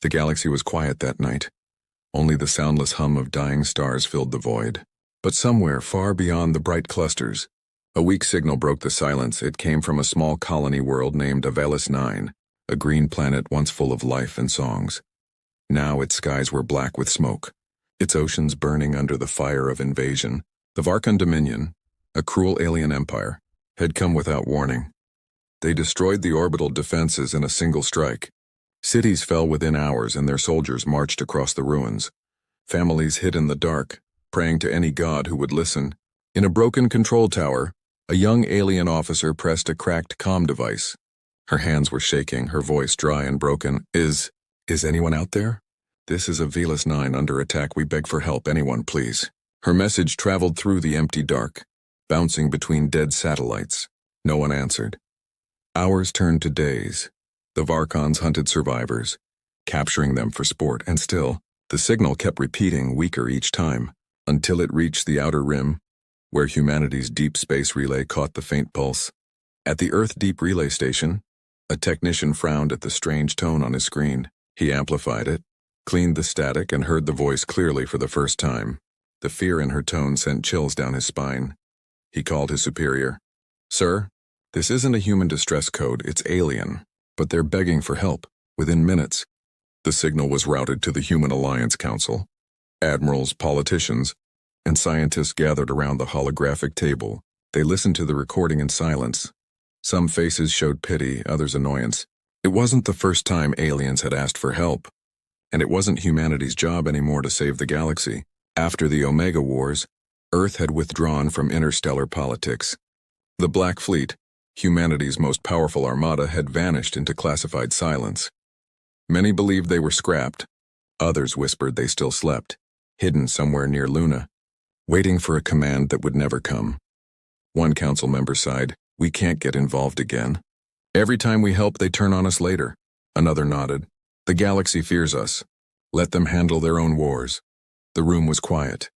The galaxy was quiet that night. Only the soundless hum of dying stars filled the void. But somewhere far beyond the bright clusters, a weak signal broke the silence. It came from a small colony world named Avelis 9, a green planet once full of life and songs. Now its skies were black with smoke, its oceans burning under the fire of invasion. The Varkan Dominion, a cruel alien empire, had come without warning. They destroyed the orbital defenses in a single strike. Cities fell within hours and their soldiers marched across the ruins. Families hid in the dark, praying to any god who would listen. In a broken control tower, a young alien officer pressed a cracked comm device. Her hands were shaking, her voice dry and broken. Is anyone out there? This is Avelis 9 under attack. We beg for help. Anyone, please. Her message traveled through the empty dark, bouncing between dead satellites. No one answered. Hours turned to days. The Varkans hunted survivors, capturing them for sport, and still, the signal kept repeating, weaker each time, until it reached the outer rim, where humanity's deep space relay caught the faint pulse. At the Earth Deep Relay Station, a technician frowned at the strange tone on his screen. He amplified it, cleaned the static, and heard the voice clearly for the first time. The fear in her tone sent chills down his spine. He called his superior. "Sir, this isn't a human distress code, it's alien, but they're begging for help." Within minutes, the signal was routed to the Human Alliance Council. Admirals, politicians, and scientists gathered around the holographic table. They listened to the recording in silence. Some faces showed pity, others annoyance. It wasn't the first time aliens had asked for help, and it wasn't humanity's job anymore to save the galaxy. After the Omega Wars, Earth had withdrawn from interstellar politics. The Black Fleet, humanity's most powerful armada, had vanished into classified silence. Many believed they were scrapped. Others whispered they still slept, hidden somewhere near Luna, waiting for a command that would never come. One council member sighed, "We can't get involved again. Every time we help, they turn on us later." Another nodded, "The galaxy fears us. Let them handle their own wars." The room was quiet.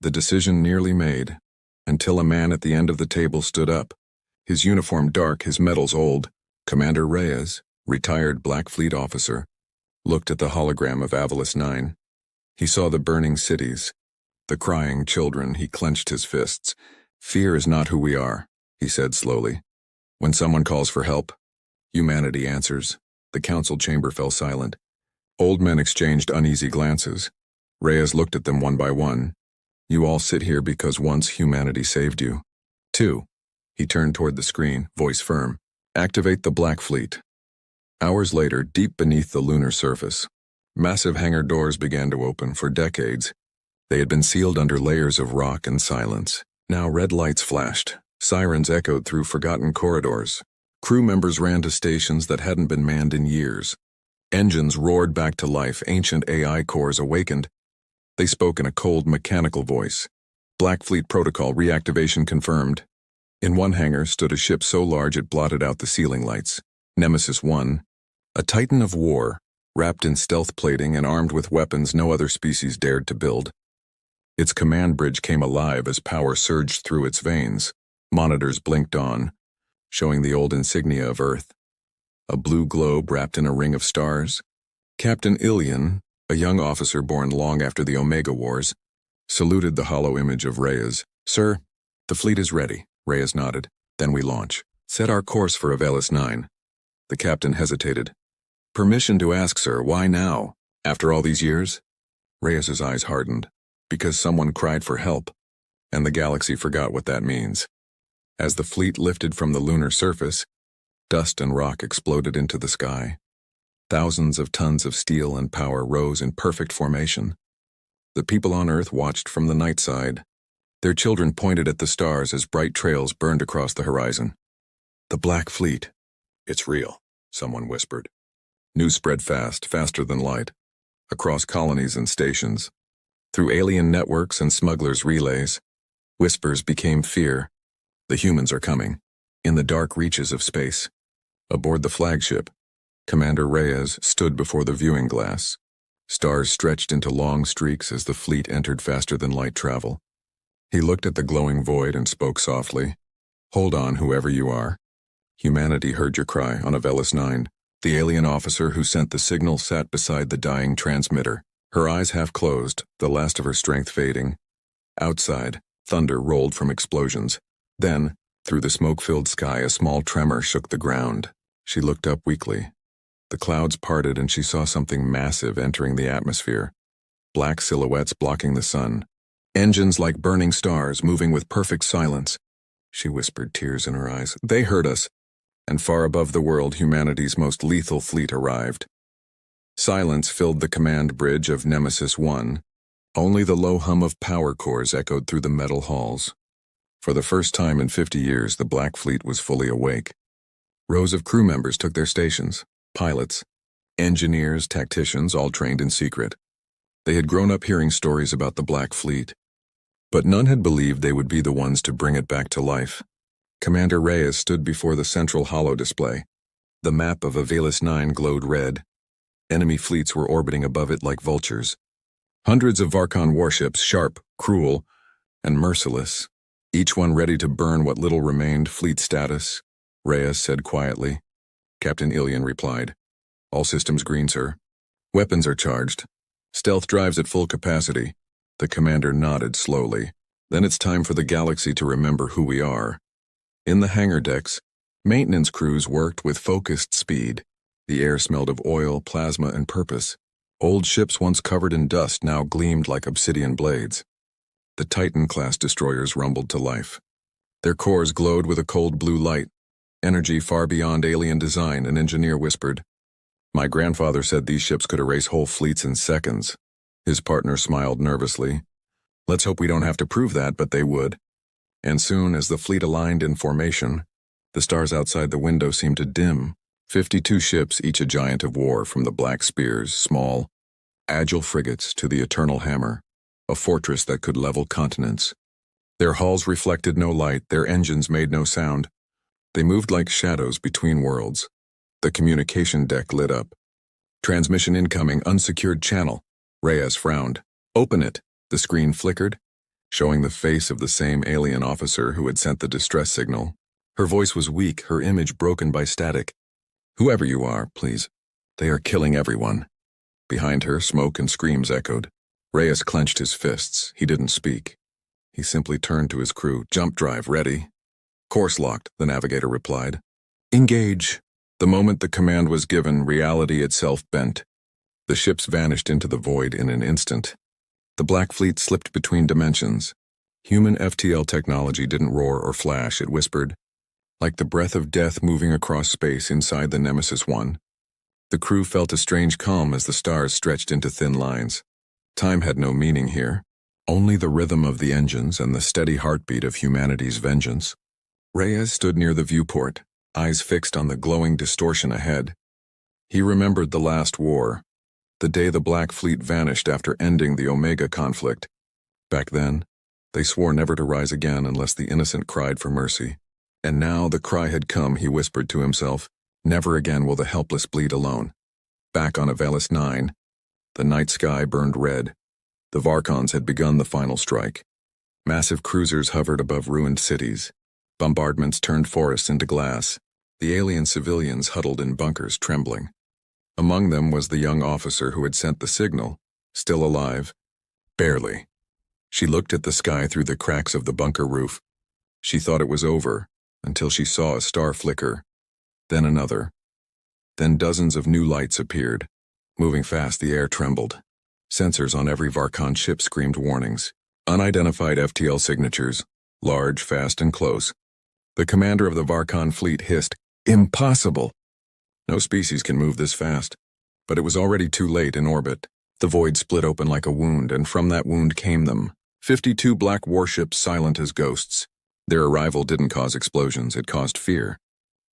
The decision nearly made, until a man at the end of the table stood up. His uniform dark, his medals old. Commander Reyes, retired Black Fleet officer, looked at the hologram of Avelis 9. He saw the burning cities, the crying children. He clenched his fists. "Fear is not who we are," he said slowly. "When someone calls for help, humanity answers." The council chamber fell silent. Old men exchanged uneasy glances. Reyes looked at them one by one. "You all sit here because once humanity saved you." "Two." He turned toward the screen, voice firm. "Activate the Black Fleet." Hours later, deep beneath the lunar surface, massive hangar doors began to open. For decades, they had been sealed under layers of rock and silence. Now red lights flashed. Sirens echoed through forgotten corridors. Crew members ran to stations that hadn't been manned in years. Engines roared back to life. Ancient AI cores awakened. They spoke in a cold, mechanical voice. "Black Fleet protocol reactivation confirmed." In one hangar stood a ship so large it blotted out the ceiling lights. Nemesis 1, a titan of war, wrapped in stealth plating and armed with weapons no other species dared to build. Its command bridge came alive as power surged through its veins. Monitors blinked on, showing the old insignia of Earth. A blue globe wrapped in a ring of stars. Captain Ilian, a young officer born long after the Omega Wars, saluted the hollow image of Reyes. "Sir, the fleet is ready." Reyes nodded. "Then we launch. Set our course for Avelis 9. The captain hesitated. "Permission to ask, sir, why now? After all these years?" Reyes's eyes hardened. "Because someone cried for help, and the galaxy forgot what that means." As the fleet lifted from the lunar surface, dust and rock exploded into the sky. Thousands of tons of steel and power rose in perfect formation. The people on Earth watched from the night side. Their children pointed at the stars as bright trails burned across the horizon. "The Black Fleet. It's real," someone whispered. News spread fast, faster than light, across colonies and stations. Through alien networks and smugglers' relays, whispers became fear. "The humans are coming." In the dark reaches of space, aboard the flagship, Commander Reyes stood before the viewing glass. Stars stretched into long streaks as the fleet entered faster than light travel. He looked at the glowing void and spoke softly. "Hold on, whoever you are. Humanity heard your cry on Avelis 9. The alien officer who sent the signal sat beside the dying transmitter, her eyes half closed, the last of her strength fading. Outside, thunder rolled from explosions. Then, through the smoke-filled sky, a small tremor shook the ground. She looked up weakly. The clouds parted and she saw something massive entering the atmosphere. Black silhouettes blocking the sun. Engines like burning stars moving with perfect silence. She whispered, tears in her eyes. They heard us. And far above the world, humanity's most lethal fleet arrived. Silence filled the command bridge of Nemesis 1. Only the low hum of power cores echoed through the metal halls. For the first time in 50 years, the Black Fleet was fully awake. Rows of crew members took their stations. Pilots, engineers, tacticians, all trained in secret. They had grown up hearing stories about the Black Fleet, but none had believed they would be the ones to bring it back to life. Commander Reyes stood before the central holo display. The map of Avelis 9 glowed red. Enemy fleets were orbiting above it like vultures. Hundreds of Varkon warships, sharp, cruel, and merciless, each one ready to burn what little remained. Fleet status, Reyes said quietly. Captain Ilian replied, all systems green, sir. Weapons are charged. Stealth drives at full capacity. The commander nodded slowly. Then it's time for the galaxy to remember who we are. In the hangar decks, maintenance crews worked with focused speed. The air smelled of oil, plasma, and purpose. Old ships once covered in dust now gleamed like obsidian blades. The Titan-class destroyers rumbled to life. Their cores glowed with a cold blue light, energy far beyond alien design. An engineer whispered, my grandfather said these ships could erase whole fleets in seconds. His partner smiled nervously. Let's hope we don't have to prove that, but they would. And soon, as the fleet aligned in formation, the stars outside the window seemed to dim. 52 ships, each a giant of war, from the Black Spears, small, agile frigates, to the Eternal Hammer, a fortress that could level continents. Their hulls reflected no light, their engines made no sound. They moved like shadows between worlds. The communication deck lit up. Transmission incoming, unsecured channel. Reyes frowned. Open it. The screen flickered, showing the face of the same alien officer who had sent the distress signal. Her voice was weak, her image broken by static. Whoever you are, please. They are killing everyone. Behind her, smoke and screams echoed. Reyes clenched his fists. He didn't speak. He simply turned to his crew. Jump drive, ready. Course locked, the navigator replied. Engage. The moment the command was given, reality itself bent. The ships vanished into the void in an instant. The Black Fleet slipped between dimensions. Human FTL technology didn't roar or flash, it whispered, like the breath of death moving across space inside the Nemesis 1. The crew felt a strange calm as the stars stretched into thin lines. Time had no meaning here, only the rhythm of the engines and the steady heartbeat of humanity's vengeance. Reyes stood near the viewport, eyes fixed on the glowing distortion ahead. He remembered the last war, the day the Black Fleet vanished after ending the Omega conflict. Back then, they swore never to rise again unless the innocent cried for mercy. And now the cry had come, he whispered to himself. Never again will the helpless bleed alone. Back on Avelis 9, the night sky burned red. The Varkons had begun the final strike. Massive cruisers hovered above ruined cities. Bombardments turned forests into glass. The alien civilians huddled in bunkers, trembling. Among them was the young officer who had sent the signal, still alive. Barely. She looked at the sky through the cracks of the bunker roof. She thought it was over, until she saw a star flicker, then another. Then dozens of new lights appeared. Moving fast, the air trembled. Sensors on every Varkon ship screamed warnings. Unidentified FTL signatures, large, fast, and close. The commander of the Varkon fleet hissed, "Impossible! No species can move this fast." But it was already too late in orbit. The void split open like a wound, and from that wound came them. 52 black warships silent as ghosts. Their arrival didn't cause explosions, it caused fear.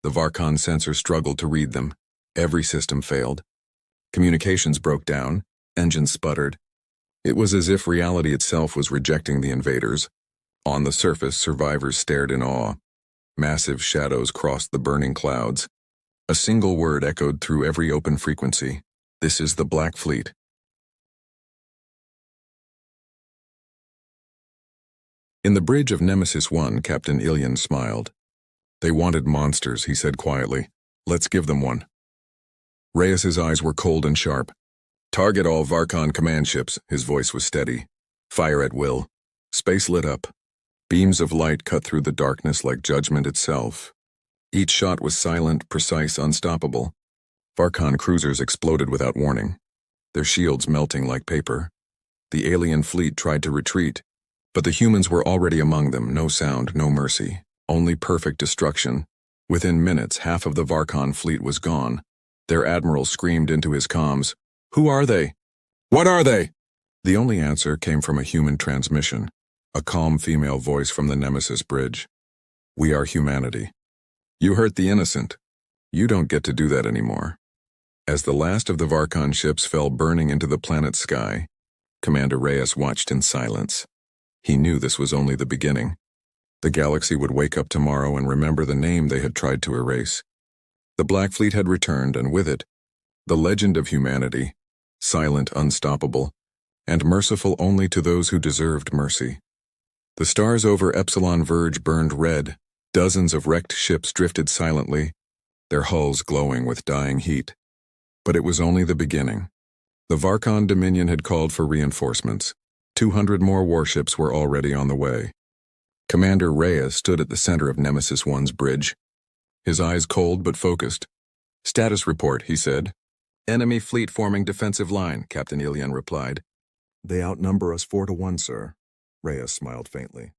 The Varkon sensor struggled to read them. Every system failed. Communications broke down, engines sputtered. It was as if reality itself was rejecting the invaders. On the surface, survivors stared in awe. Massive shadows crossed the burning clouds. A single word echoed through every open frequency. This is the Black Fleet. In the bridge of Nemesis 1, Captain Ilian smiled. "They wanted monsters," he said quietly. "Let's give them one." Reyes's eyes were cold and sharp. "Target all Varkon command ships," his voice was steady. "Fire at will." Space lit up. Beams of light cut through the darkness like judgment itself. Each shot was silent, precise, unstoppable. Varkon cruisers exploded without warning, their shields melting like paper. The alien fleet tried to retreat, but the humans were already among them. No sound, no mercy, only perfect destruction. Within minutes, half of the Varkon fleet was gone. Their admiral screamed into his comms, "Who are they? What are they?" The only answer came from a human transmission, a calm female voice from the Nemesis bridge. "We are humanity. You hurt the innocent. You don't get to do that anymore." As the last of the Varkon ships fell burning into the planet's sky, Commander Reyes watched in silence. He knew this was only the beginning. The galaxy would wake up tomorrow and remember the name they had tried to erase. The Black Fleet had returned, and with it, the legend of humanity, silent, unstoppable, and merciful only to those who deserved mercy. The stars over Epsilon Verge burned red. Dozens of wrecked ships drifted silently, their hulls glowing with dying heat. But it was only the beginning. The Varkon Dominion had called for reinforcements. 200 more warships were already on the way. Commander Reyes stood at the center of Nemesis One's bridge, his eyes cold but focused. "Status report," he said. "Enemy fleet forming defensive line," Captain Ilian replied. "They outnumber us 4-1, sir." Reyes smiled faintly.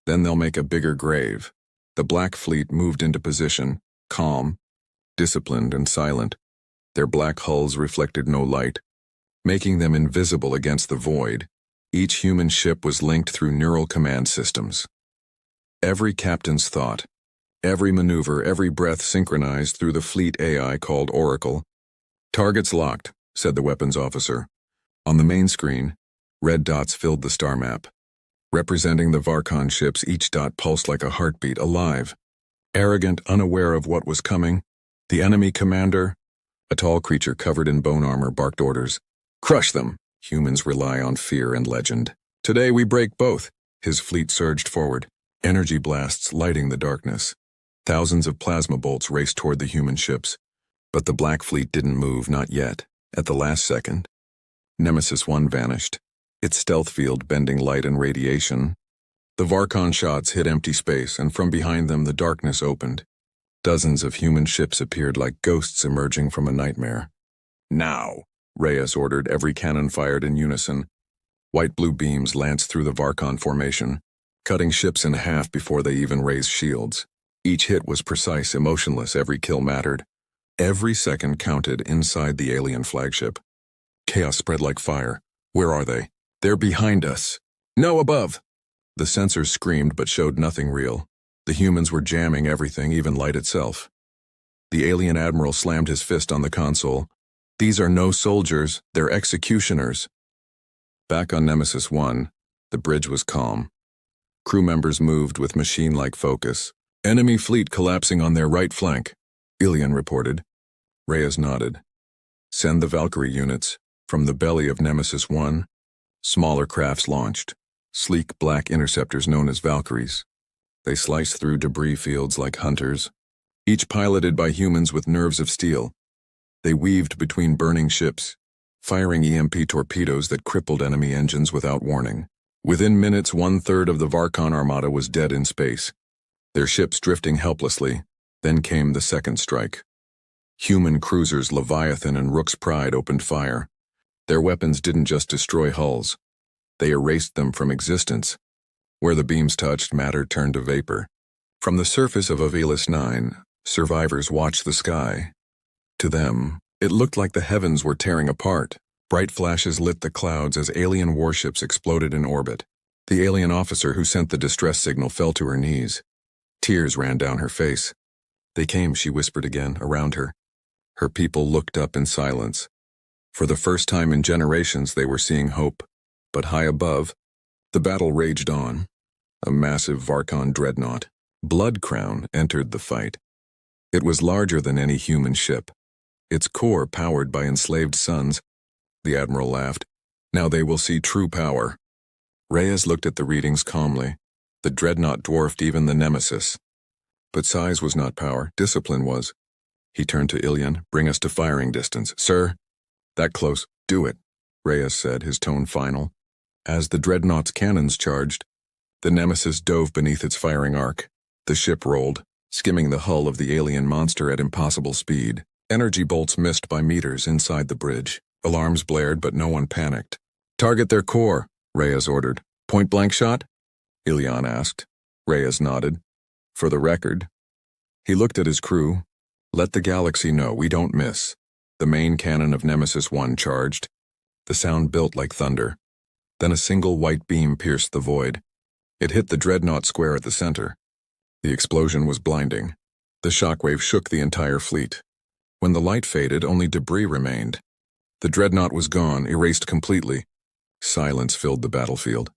"Then they'll make a bigger grave." The Black Fleet moved into position, calm, disciplined, and silent. Their black hulls reflected no light, making them invisible against the void. Each human ship was linked through neural command systems. Every captain's thought, every maneuver, every breath synchronized through the fleet AI called Oracle. "Targets locked," said the weapons officer. On the main screen, red dots filled the star map. Representing the Varkon ships, each dot pulsed like a heartbeat, alive. Arrogant, unaware of what was coming, the enemy commander, a tall creature covered in bone armor, barked orders. "Crush them!" Humans rely on fear and legend. "Today we break both." His fleet surged forward, energy blasts lighting the darkness. Thousands of plasma bolts raced toward the human ships. But the Black Fleet didn't move, not yet. At the last second, Nemesis One vanished, its stealth field bending light and radiation. The Varkon shots hit empty space, and from behind them the darkness opened. Dozens of human ships appeared like ghosts emerging from a nightmare. "Now!" Reyes ordered. Every cannon fired in unison. White-blue beams lanced through the Varkon formation, cutting ships in half before they even raised shields. Each hit was precise, emotionless. Every kill mattered. Every second counted inside the alien flagship. Chaos spread like fire. "Where are they?" "They're behind us." "No, above!" The sensors screamed but showed nothing real. The humans were jamming everything, even light itself. The alien admiral slammed his fist on the console. "These are no soldiers, they're executioners." Back on Nemesis One, the bridge was calm. Crew members moved with machine-like focus. "Enemy fleet collapsing on their right flank," Ilian reported. Reyes nodded. "Send the Valkyrie units." From the belly of Nemesis One, smaller crafts launched, sleek black interceptors known as Valkyries. They sliced through debris fields like hunters, each piloted by humans with nerves of steel. They weaved between burning ships, firing EMP torpedoes that crippled enemy engines without warning. Within minutes, 1/3 of the Varkon armada was dead in space, their ships drifting helplessly. Then came the second strike. Human cruisers Leviathan and Rook's Pride opened fire. Their weapons didn't just destroy hulls. They erased them from existence. Where the beams touched, matter turned to vapor. From the surface of Avelis 9, survivors watched the sky. To them, it looked like the heavens were tearing apart. Bright flashes lit the clouds as alien warships exploded in orbit. The alien officer who sent the distress signal fell to her knees. Tears ran down her face. "They came," she whispered again, around her. Her people looked up in silence. For the first time in generations, they were seeing hope. But high above, the battle raged on. A massive Varkon dreadnought, Blood Crown, entered the fight. It was larger than any human ship, its core powered by enslaved suns. The admiral laughed. "Now they will see true power." Reyes looked at the readings calmly. The dreadnought dwarfed even the Nemesis. But size was not power, discipline was. He turned to Ilian. Bring us to firing distance. Sir? That close. Do it, Reyes said, his tone final. As the dreadnought's cannons charged, the Nemesis dove beneath its firing arc. The ship rolled, skimming the hull of the alien monster at impossible speed. Energy bolts missed by meters inside the bridge. Alarms blared, but no one panicked. Target their core, Reyes ordered. Point-blank shot? Ilian asked. Reyes nodded. For the record. He looked at his crew. Let the galaxy know we don't miss. The main cannon of Nemesis 1 charged. The sound built like thunder. Then a single white beam pierced the void. It hit the dreadnought square at the center. The explosion was blinding. The shockwave shook the entire fleet. When the light faded, only debris remained. The dreadnought was gone, erased completely. Silence filled the battlefield.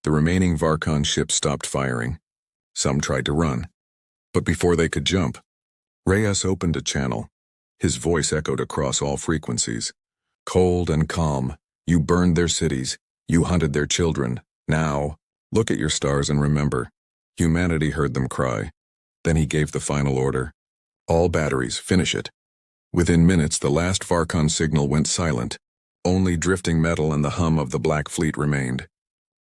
The remaining Varkon ships stopped firing. Some tried to run. But before they could jump, Reyes opened a channel. His voice echoed across all frequencies. Cold and calm, you burned their cities. You hunted their children. Now, look at your stars and remember. Humanity heard them cry. Then he gave the final order. All batteries, finish it. Within minutes, the last Varkon signal went silent. Only drifting metal and the hum of the Black Fleet remained.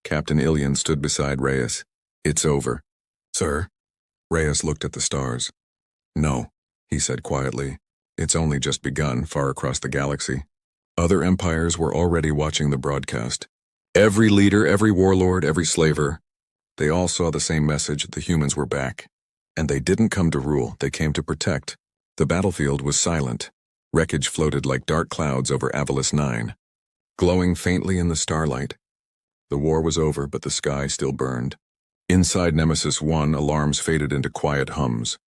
Captain Ilian stood beside Reyes. It's over. Sir? Reyes looked at the stars. No, he said quietly. It's only just begun, far across the galaxy. Other empires were already watching the broadcast. Every leader, every warlord, every slaver. They all saw the same message: the humans were back. And they didn't come to rule, they came to protect. The battlefield was silent. Wreckage floated like dark clouds over Avelis 9, glowing faintly in the starlight. The war was over, but the sky still burned. Inside Nemesis 1, alarms faded into quiet hums.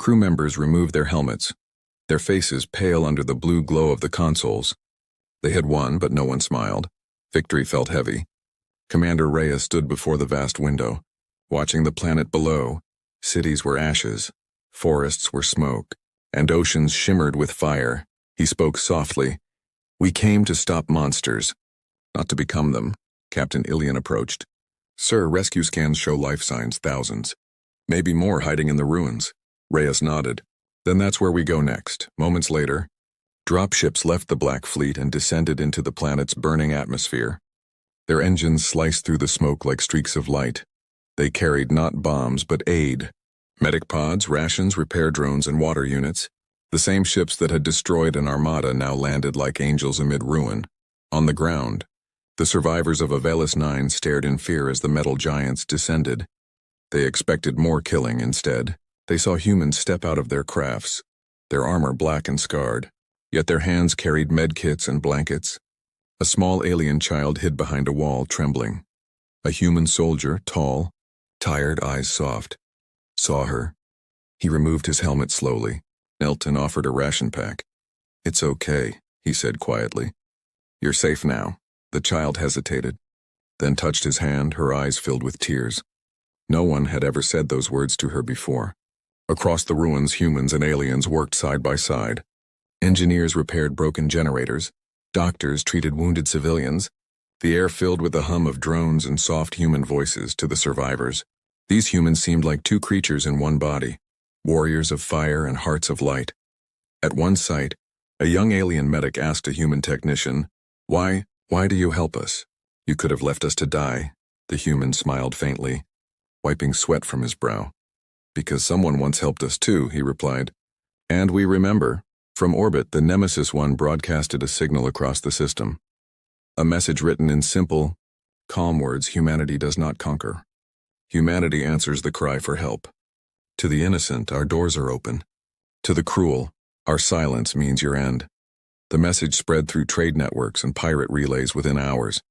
Crew members removed their helmets, their faces pale under the blue glow of the consoles. They had won, but no one smiled. Victory felt heavy. Commander Reyes stood before the vast window, watching the planet below. Cities were ashes, forests were smoke, and oceans shimmered with fire. He spoke softly. We came to stop monsters, not to become them. Captain Ilian approached. Sir, rescue scans show life signs, thousands. Maybe more hiding in the ruins. Reyes nodded. Then that's where we go next. Moments later, dropships left the Black Fleet and descended into the planet's burning atmosphere. Their engines sliced through the smoke like streaks of light. They carried not bombs, but aid. Medic pods, rations, repair drones, and water units. The same ships that had destroyed an armada now landed like angels amid ruin. On the ground, the survivors of Avelis 9 stared in fear as the metal giants descended. They expected more killing instead. They saw humans step out of their crafts, their armor black and scarred, yet their hands carried medkits and blankets. A small alien child hid behind a wall, trembling. A human soldier, tall, tired, eyes soft, saw her. He removed his helmet slowly, knelt and offered a ration pack. It's okay, he said quietly. You're safe now. The child hesitated, then touched his hand, her eyes filled with tears. No one had ever said those words to her before. Across the ruins, humans and aliens worked side by side. Engineers repaired broken generators. Doctors treated wounded civilians. The air filled with the hum of drones and soft human voices to the survivors. These humans seemed like two creatures in one body, warriors of fire and hearts of light. At one site, a young alien medic asked a human technician, Why do you help us? You could have left us to die. The human smiled faintly, wiping sweat from his brow. Because someone once helped us too, he replied. And we remember. From orbit, the Nemesis 1 broadcasted a signal across the system. A message written in simple, calm words: humanity does not conquer. Humanity answers the cry for help. To the innocent, our doors are open. To the cruel, our silence means your end. The message spread through trade networks and pirate relays within hours.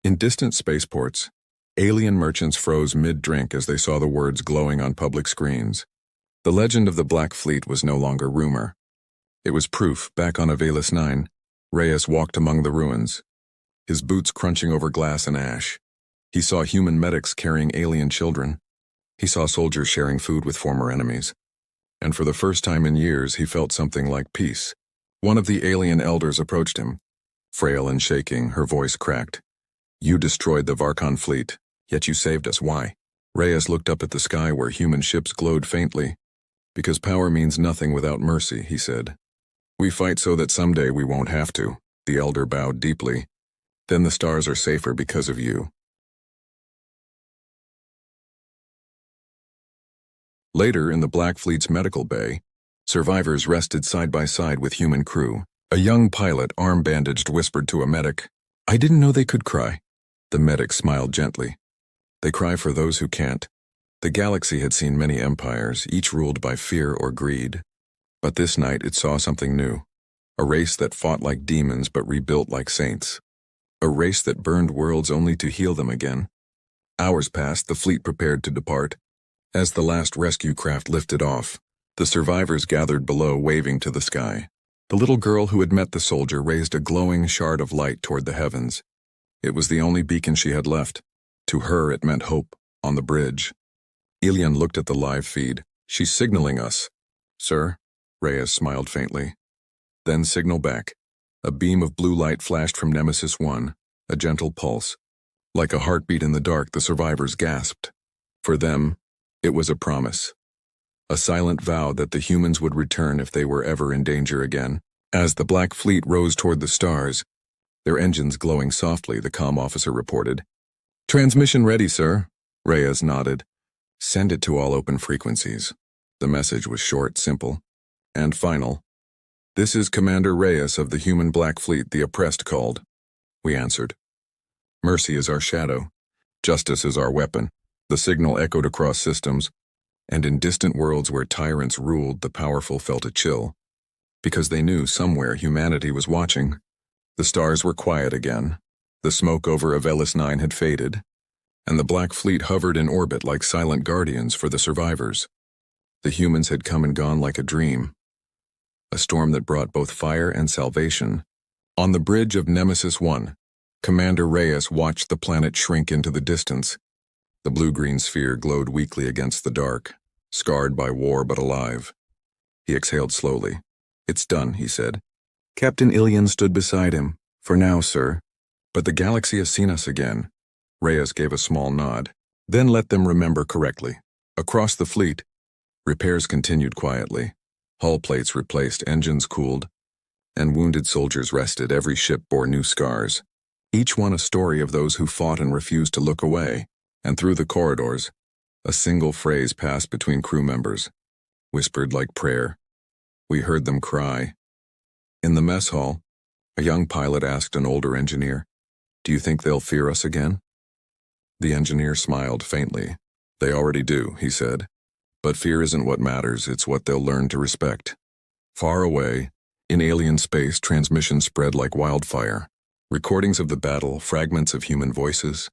In distant spaceports, alien merchants froze mid-drink as they saw the words glowing on public screens. The legend of the Black Fleet was no longer rumor. It was proof. Back on Avelis 9, Reyes walked among the ruins, his boots crunching over glass and ash. He saw human medics carrying alien children. He saw soldiers sharing food with former enemies. And for the first time in years, he felt something like peace. One of the alien elders approached him. Frail and shaking, her voice cracked. You destroyed the Varkon fleet, yet you saved us. Why? Reyes looked up at the sky where human ships glowed faintly. Because power means nothing without mercy, he said. We fight so that someday we won't have to. The elder bowed deeply. Then the stars are safer because of you. Later, in the Black Fleet's medical bay, survivors rested side by side with human crew. A young pilot, arm-bandaged, whispered to a medic, "I didn't know they could cry." The medic smiled gently. "They cry for those who can't." The galaxy had seen many empires, each ruled by fear or greed. But this night it saw something new. A race that fought like demons but rebuilt like saints. A race that burned worlds only to heal them again. Hours passed, the fleet prepared to depart. As the last rescue craft lifted off, the survivors gathered below, waving to the sky. The little girl who had met the soldier raised a glowing shard of light toward the heavens. It was the only beacon she had left. To her it meant hope, on the bridge. Ilian looked at the live feed. "She's signaling us." "Sir?" Reyes smiled faintly. "Then signal back." A beam of blue light flashed from Nemesis 1, a gentle pulse. Like a heartbeat in the dark, the survivors gasped. For them, it was a promise. A silent vow that the humans would return if they were ever in danger again. As the Black Fleet rose toward the stars, their engines glowing softly, the comm officer reported. "Transmission ready, sir." Reyes nodded. "Send it to all open frequencies." The message was short, simple, and final. "This is Commander Reyes of the human Black Fleet, the oppressed called." We answered. "Mercy is our shadow. Justice is our weapon." The signal echoed across systems, and in distant worlds where tyrants ruled, the powerful felt a chill. Because they knew somewhere humanity was watching. The stars were quiet again. The smoke over Avelis 9 had faded, and the Black Fleet hovered in orbit like silent guardians for the survivors. The humans had come and gone like a dream. A storm that brought both fire and salvation. On the bridge of Nemesis 1, Commander Reyes watched the planet shrink into the distance. The blue-green sphere glowed weakly against the dark, scarred by war but alive. He exhaled slowly. "It's done," he said. Captain Ilian stood beside him. "For now, sir. But the galaxy has seen us again." Reyes gave a small nod. "Then let them remember correctly." Across the fleet, repairs continued quietly. Hull plates replaced, engines cooled, and wounded soldiers rested. Every ship bore new scars, each one a story of those who fought and refused to look away. And through the corridors, a single phrase passed between crew members, whispered like prayer. We heard them cry. In the mess hall, a young pilot asked an older engineer, "Do you think they'll fear us again?" The engineer smiled faintly. "They already do," he said. "But fear isn't what matters, it's what they'll learn to respect." Far away, in alien space, transmissions spread like wildfire. Recordings of the battle, fragments of human voices.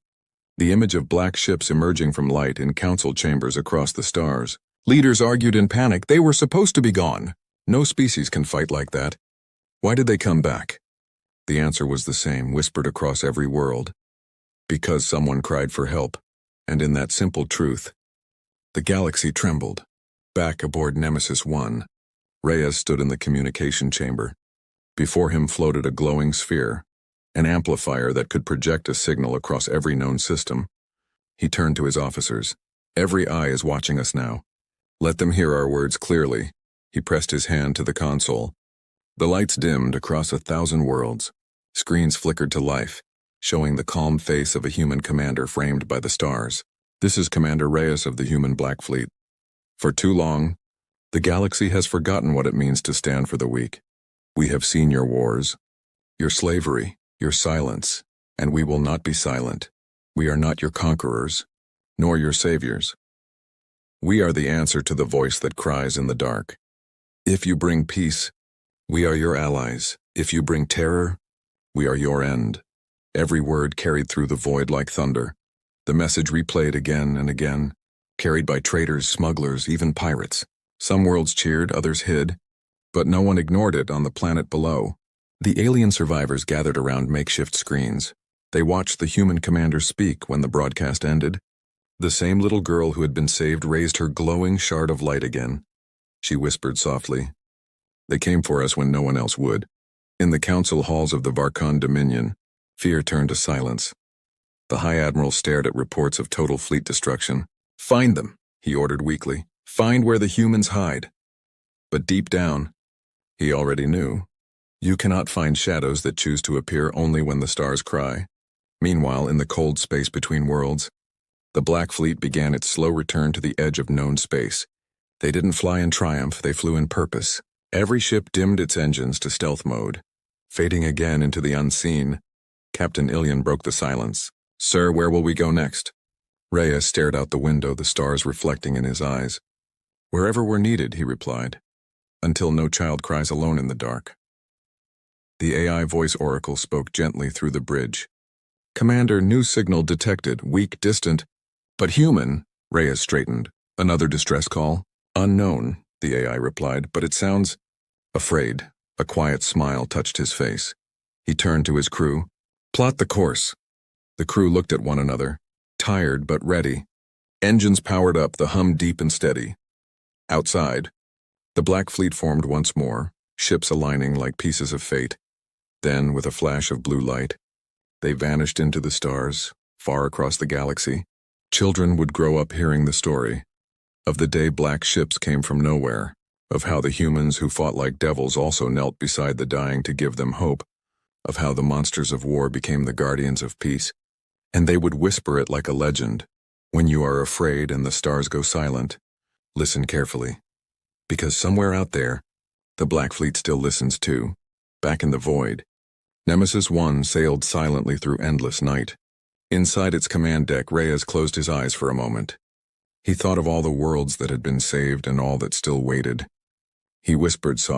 The image of black ships emerging from light in council chambers across the stars. Leaders argued in panic. They were supposed to be gone. No species can fight like that. Why did they come back? The answer was the same, whispered across every world. Because someone cried for help. And in that simple truth, the galaxy trembled. Back aboard Nemesis 1, Reyes stood in the communication chamber. Before him floated a glowing sphere, an amplifier that could project a signal across every known system. He turned to his officers. "Every eye is watching us now. Let them hear our words clearly." He pressed his hand to the console. The lights dimmed across 1,000 worlds. Screens flickered to life, showing the calm face of a human commander framed by the stars. "This is Commander Reyes of the human Black Fleet. For too long, the galaxy has forgotten what it means to stand for the weak. We have seen your wars, your slavery, your silence, and we will not be silent. We are not your conquerors, nor your saviors. We are the answer to the voice that cries in the dark. If you bring peace, we are your allies. If you bring terror, we are your end." Every word carried through the void like thunder. The message replayed again and again, carried by traitors, smugglers, even pirates. Some worlds cheered, others hid, but no one ignored it on the planet below. The alien survivors gathered around makeshift screens. They watched the human commander speak when the broadcast ended. The same little girl who had been saved raised her glowing shard of light again. She whispered softly, "They came for us when no one else would." In the council halls of the Varkon Dominion, fear turned to silence. The High Admiral stared at reports of total fleet destruction. "Find them," he ordered weakly. Find where the humans hide. But deep down, he already knew. You cannot find shadows that choose to appear only when the stars cry. Meanwhile, in the cold space between worlds, the Black Fleet began its slow return to the edge of known space. They didn't fly in triumph, they flew in purpose. Every ship dimmed its engines to stealth mode. Fading again into the unseen, Captain Ilian broke the silence. "Sir, where will we go next?" Reyes stared out the window, the stars reflecting in his eyes. "Wherever we're needed," he replied, "until no child cries alone in the dark." The AI voice oracle spoke gently through the bridge. "Commander, new signal detected, weak, distant, but human." Reyes straightened. "Another distress call?" "Unknown," the AI replied, "but it sounds afraid." A quiet smile touched his face. He turned to his crew. "Plot the course." The crew looked at one another, tired but ready. Engines powered up, the hum deep and steady. Outside, the Black Fleet formed once more, ships aligning like pieces of fate. Then, with a flash of blue light, they vanished into the stars, far across the galaxy. Children would grow up hearing the story of the day black ships came from nowhere, of how the humans who fought like devils also knelt beside the dying to give them hope, of how the monsters of war became the guardians of peace. And they would whisper it like a legend. When you are afraid and the stars go silent, listen carefully. Because somewhere out there, the Black Fleet still listens too. Back in the void, Nemesis 1 sailed silently through endless night. Inside its command deck, Reyes closed his eyes for a moment. He thought of all the worlds that had been saved and all that still waited. He whispered softly,